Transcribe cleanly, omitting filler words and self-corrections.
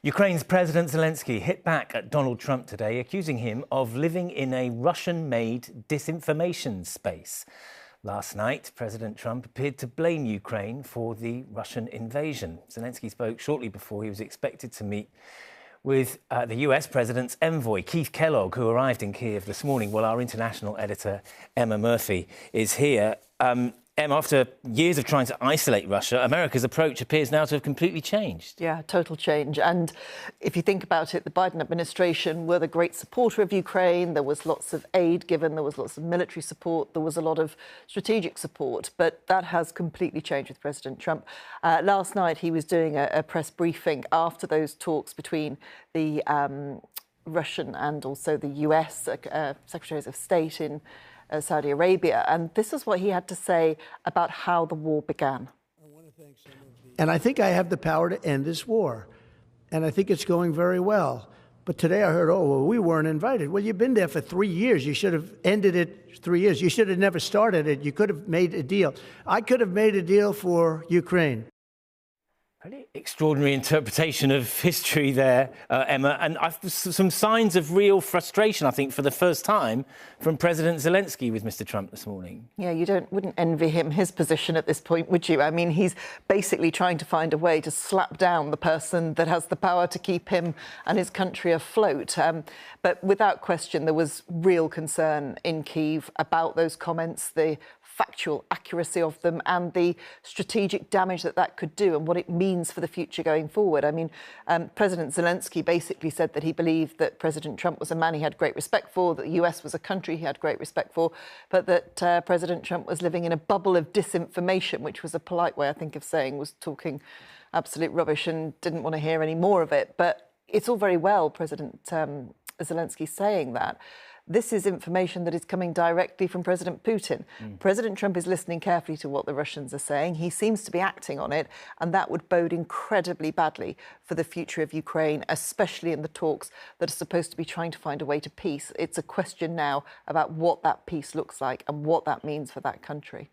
Ukraine's President Zelenskyy hit back at Donald Trump today, accusing him of living in a Russian-made disinformation space. Last night, President Trump appeared to blame Ukraine for the Russian invasion. Zelenskyy spoke shortly before he was expected to meet with the US President's envoy, Keith Kellogg, who arrived in Kiev this morning. Well, our international editor, Emma Murphy, is here. Emma, after years of trying to isolate Russia, America's approach appears now to have completely changed. Yeah, total change. And if you think about it, the Biden administration were the great supporter of Ukraine. There was lots of aid given. There was lots of military support. There was a lot of strategic support. But that has completely changed with President Trump. Last night, he was doing a press briefing after those talks between the Russian and also the US Secretaries of State in Saudi Arabia. And this is what he had to say about how the war began. And I think I have the power to end this war. And I think it's going very well. But today I heard, oh, well, we weren't invited. Well, you've been there for 3 years. You should have ended it 3 years. You should have never started it. You could have made a deal. I could have made a deal for Ukraine. Pretty extraordinary interpretation of history there, Emma. And some signs of real frustration, I think, for the first time from President Zelenskyy with Mr. Trump this morning. Yeah, you wouldn't envy him his position at this point, would you? I mean, he's basically trying to find a way to slap down the person that has the power to keep him and his country afloat. But without question, there was real concern in Kyiv about those comments, the factual accuracy of them and the strategic damage that could do and what it means for the future going forward. I mean, President Zelenskyy basically said that he believed that President Trump was a man he had great respect for, that the US was a country he had great respect for, but that President Trump was living in a bubble of disinformation, which was a polite way, I think, of saying was talking absolute rubbish and didn't want to hear any more of it. But it's all very well, President Zelenskyy saying that. This is information that is coming directly from President Putin. President Trump is listening carefully to what the Russians are saying. He seems to be acting on it, and that would bode incredibly badly for the future of Ukraine, especially in the talks that are supposed to be trying to find a way to peace. It's a question now about what that peace looks like and what that means for that country.